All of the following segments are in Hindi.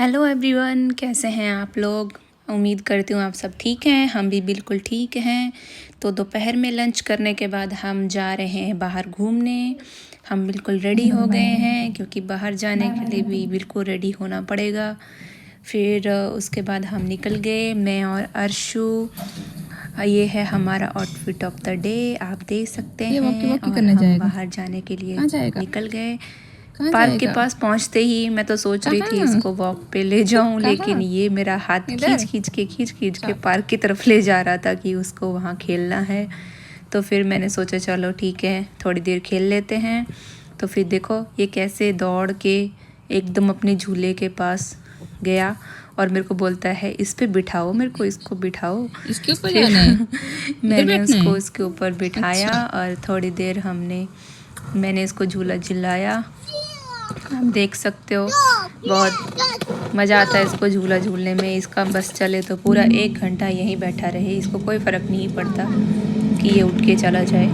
हेलो एवरीवन, कैसे हैं आप लोग। उम्मीद करती हूँ आप सब ठीक हैं। हम भी बिल्कुल ठीक हैं। तो दोपहर में लंच करने के बाद हम जा रहे हैं बाहर घूमने। हम बिल्कुल रेडी हो गए हैं क्योंकि बाहर जाने के लिए भी बिल्कुल रेडी होना पड़ेगा। फिर उसके बाद हम निकल गए, मैं और अर्शु। ये है हमारा आउटफिट ऑफ द डे, आप देख सकते हैं। और हम बाहर जाने के लिए निकल गए। पार्क के पास पहुंचते ही मैं तो सोच रही थी इसको वॉक पे ले जाऊं, लेकिन ये मेरा हाथ खींच खींच के पार्क की तरफ ले जा रहा था कि उसको वहाँ खेलना है। तो फिर मैंने सोचा चलो ठीक है, थोड़ी देर खेल लेते हैं। तो फिर देखो ये कैसे दौड़ के एकदम अपने झूले के पास गया और मेरे को बोलता है इस पे बिठाओ, मेरे को इसको बिठाओ, इसके ऊपर जाना है। मैंने उसको इसके ऊपर बिठाया। और थोड़ी देर मैंने इसको झूला झुलाया। आप देख सकते हो बहुत मज़ा आता है इसको झूला झूलने में। इसका बस चले तो पूरा 1 घंटा यहीं बैठा रहे, इसको कोई फ़र्क नहीं पड़ता कि ये उठ के चला जाए।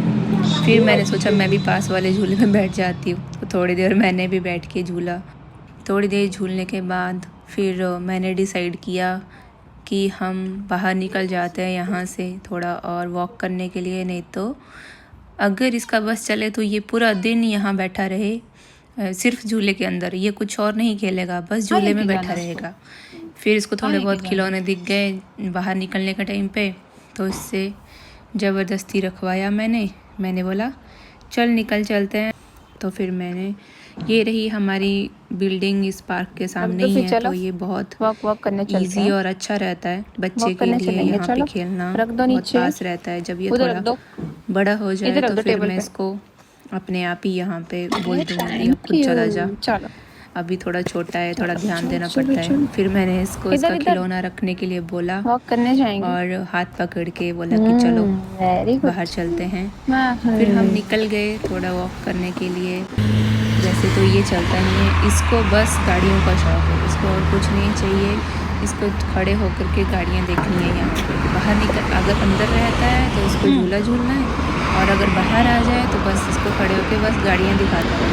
फिर मैंने सोचा मैं भी पास वाले झूले में बैठ जाती हूँ, तो थोड़ी देर मैंने भी बैठ के झूला। थोड़ी देर झूलने के बाद फिर मैंने डिसाइड किया कि हम बाहर निकल जाते हैं यहाँ से थोड़ा और वॉक करने के लिए। नहीं तो अगर इसका बस चले तो ये पूरा दिन यहाँ बैठा रहे, सिर्फ झूले के अंदर, ये कुछ और नहीं खेलेगा, बस झूले में बैठा रहेगा। फिर इसको थोड़े बहुत खिलौने दिख गए बाहर निकलने के टाइम पे, तो इससे ज़बरदस्ती रखवाया मैंने बोला चल निकल चलते हैं। तो फिर ये रही हमारी बिल्डिंग इस पार्क के सामने ही है। तो ये बहुत वॉक करने ईजी और अच्छा रहता है बच्चे के लिए, यहाँ पे खेलना बहुत पास रहता है। जब ये थोड़ा बड़ा हो जाए तो फिर मैं इसको अपने आप ही यहाँ पे बोल दूँगी अब खुद चला जा। अभी थोड़ा छोटा है, थोड़ा ध्यान देना पड़ता है। फिर मैंने इसको इसका खिलौना रखने के लिए बोला वॉक करने जाएंगे और हाथ पकड़ के बोला कि चलो बाहर चलते हैं। फिर हम निकल गए थोड़ा वॉक करने के लिए। वैसे तो ये चलता नहीं है, इसको बस गाड़ियों का शौक़ है, इसको और कुछ नहीं चाहिए। इसको खड़े होकर के गाड़ियाँ देखनी है यहाँ पे। बाहर निकल अगर अंदर रहता है तो इसको झूला झूलना है, और अगर बाहर आ जाए तो बस इसको खड़े होकर बस गाड़ियाँ दिखाता है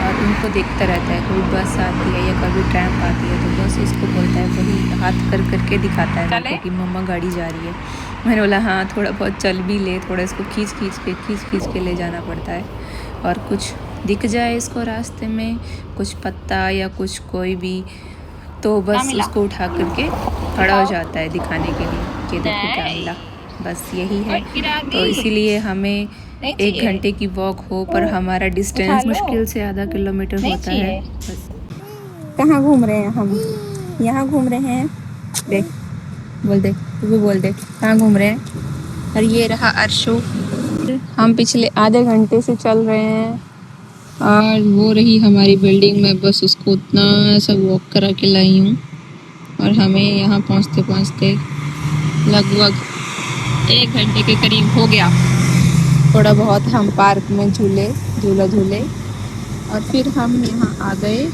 और उनको देखता रहता है। कभी बस आती है या कभी ट्रैम आती है तो बस उसको बोलता है, वही हाथ करके दिखाता है मेरे को कि मम्मा गाड़ी जा रही है। मैंने बोला हाँ थोड़ा बहुत चल भी ले, थोड़ा इसको खींच के ले जाना पड़ता है। और कुछ दिख जाए इसको रास्ते में, कुछ पत्ता या कुछ कोई भी, तो बस उसको उठा करके खड़ा हो जाता है दिखाने के लिए कि देखो क्या मिला। बस यही है। तो इसीलिए हमें 1 घंटे की वॉक हो पर हमारा डिस्टेंस मुश्किल से आधा किलोमीटर होता है। बस कहाँ घूम रहे हैं हम? यहाँ घूम रहे हैं। देख बोल दे, तू भी बोल दे कहाँ घूम रहे हैं। और ये रहा अर्शु। हम पिछले आधे घंटे से चल रहे हैं और वो रही हमारी बिल्डिंग में। बस उसको उतना सा वॉक करा के लाई हूँ और हमें यहाँ पहुँचते पहुँचते लगभग 1 घंटे के करीब हो गया। थोड़ा बहुत हम पार्क में झूला झूले और फिर हम यहाँ आ गए।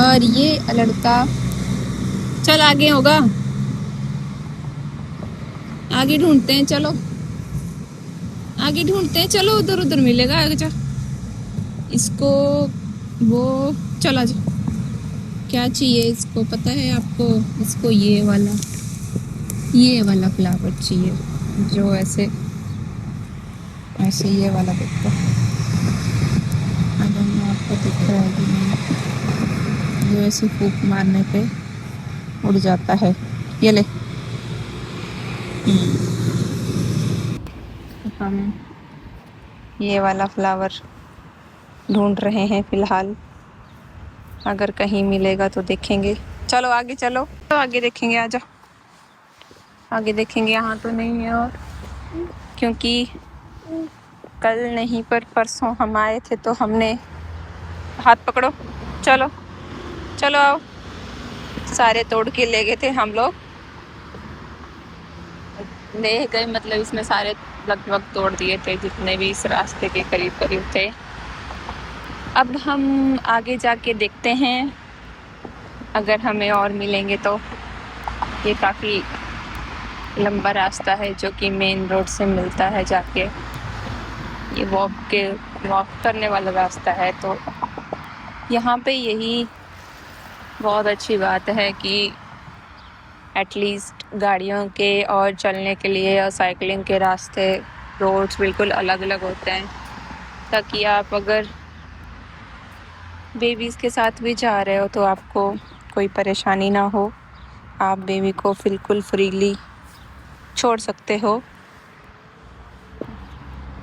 और ये लड़का चल आगे होगा, आगे ढूंढते हैं, चलो आगे ढूंढते हैं, चलो उधर मिलेगा आगे। चल इसको वो चला जा, क्या चाहिए इसको पता है आपको? इसको ये वाला फ्लावर चाहिए जो ऐसे ये वाला देखो, अगर आपको दिख रहा है कि नहीं, जो ऐसे फूंक मारने पे उड़ जाता है। ये ले। हम ये वाला फ्लावर ढूंढ रहे हैं फिलहाल, अगर कहीं मिलेगा तो देखेंगे। चलो आगे चलो, तो आगे देखेंगे, आ जाओ आगे देखेंगे। यहाँ तो नहीं है, और क्योंकि कल नहीं पर परसों हम आए थे तो हमने हाथ पकड़ो, चलो चलो आओ, सारे तोड़ के ले गए थे हम लोग। ले गए मतलब इसमें सारे लगभग तोड़ दिए थे जितने भी इस रास्ते के करीब थे। अब हम आगे जाके देखते हैं अगर हमें और मिलेंगे तो। ये काफ़ी लंबा रास्ता है जो कि मेन रोड से मिलता है जाके। ये वॉक करने वाला रास्ता है, तो यहाँ पे यही बहुत अच्छी बात है कि एटलीस्ट गाड़ियों के और चलने के लिए और साइकिलिंग के रास्ते, रोड्स बिल्कुल अलग अलग होते हैं, ताकि आप अगर बेबीज़ के साथ भी जा रहे हो तो आपको कोई परेशानी ना हो, आप बेबी को बिल्कुल फ्रीली छोड़ सकते हो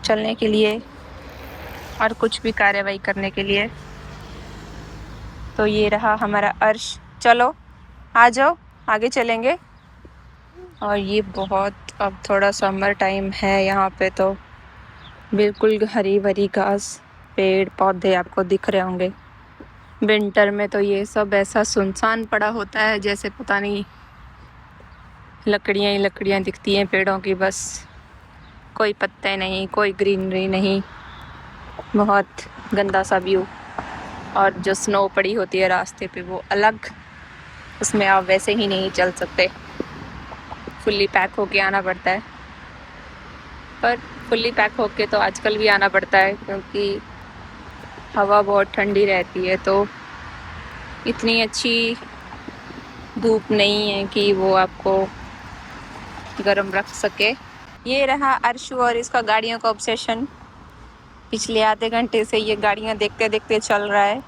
चलने के लिए और कुछ भी कार्रवाई करने के लिए। तो ये रहा हमारा अर्श, चलो आ जाओ आगे चलेंगे। और ये बहुत अब थोड़ा समर टाइम है यहाँ पे, तो बिल्कुल हरी भरी घास, पेड़ पौधे आपको दिख रहे होंगे। विंटर में तो ये सब ऐसा सुनसान पड़ा होता है जैसे पता नहीं लकड़ियाँ ही लकड़ियाँ दिखती हैं पेड़ों की, बस कोई पत्ते नहीं, कोई ग्रीनरी नहीं, बहुत गंदा सा व्यू। और जो स्नो पड़ी होती है रास्ते पे वो अलग, उसमें आप वैसे ही नहीं चल सकते, फुल्ली पैक होके आना पड़ता है। पर फुल्ली पैक होके तो आजकल भी आना पड़ता है क्योंकि हवा बहुत ठंडी रहती है, तो इतनी अच्छी धूप नहीं है कि वो आपको गर्म रख सके। ये रहा अर्शु और इसका गाड़ियों का ऑब्सेशन। पिछले आधे घंटे से ये गाड़ियाँ देखते देखते चल रहा है,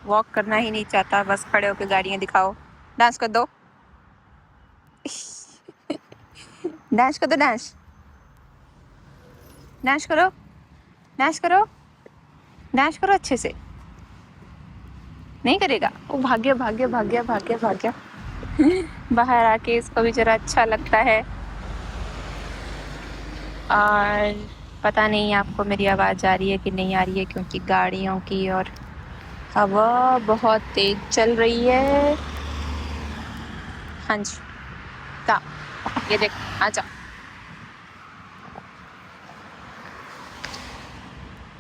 वॉक करना ही नहीं चाहता, बस खड़े होकर गाड़ियाँ दिखाओ। डांस कर दो डांस कर दो, डांस डांस करो, डांस करो, डांस करो अच्छे से। नहीं करेगा वो, भाग्य भाग्य भाग्य भाग्य भाग्य बाहर आके इसको भी जरा अच्छा लगता है। और पता नहीं आपको मेरी आवाज़ आ रही है कि नहीं आ रही है, क्योंकि गाड़ियों की और हवा बहुत तेज चल रही है। हाँ जी, का ये देख, आ जा,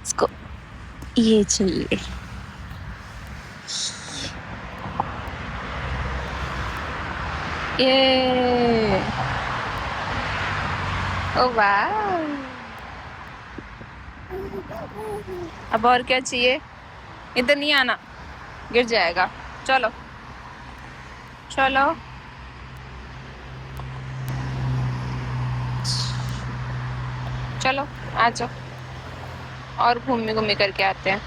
इसको ये चाहिए। ये ओ वाह, अब और क्या चाहिए? इधर नहीं आना, गिर जाएगा। चलो चलो, चलो आ जाओ और घूमी घूमी करके आते हैं।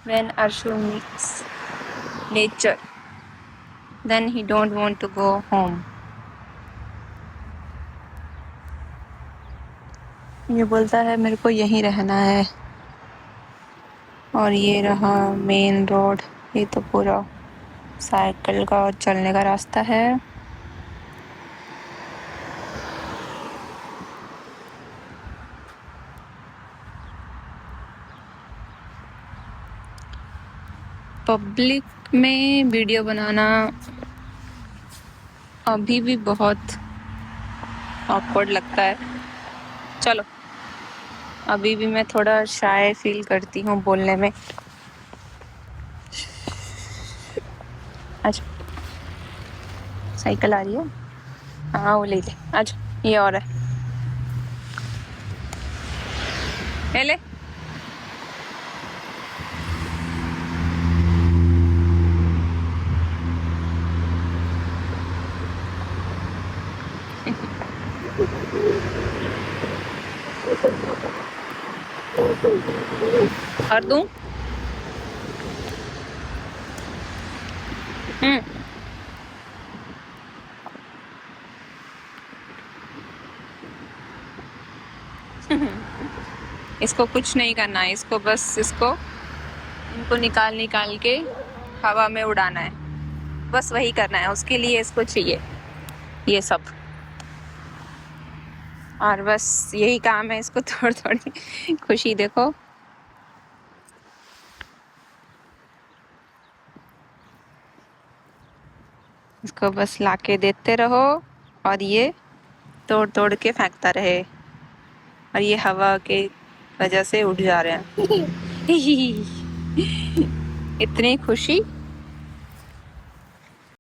When Arshu meets nature, then he don't want to go home. ये बोलता है मेरे को यहीं रहना है। और ये रहा मेन रोड, ये तो पूरा साइकिल का और चलने का रास्ता है। पब्लिक में वीडियो बनाना अभी भी बहुत ऑकवर्ड लगता है। चलो, अभी भी मैं थोड़ा शाय फील करती हूँ बोलने में। अच्छा, साइकिल आ रही है, हाँ वो ले ले, अच्छा ये और है, ले ले। और दूं? इसको कुछ नहीं करना है, इसको बस इनको निकाल निकाल के हवा में उड़ाना है, बस वही करना है उसके लिए। इसको चाहिए ये सब, और बस यही काम है इसको। थोड़ी थोड़ी खुशी देखो, इसको बस लाके देते रहो और ये तोड़ तोड़ के फेंकता रहे, और ये हवा के वजह से उड़ जा रहे हैं। इतनी खुशी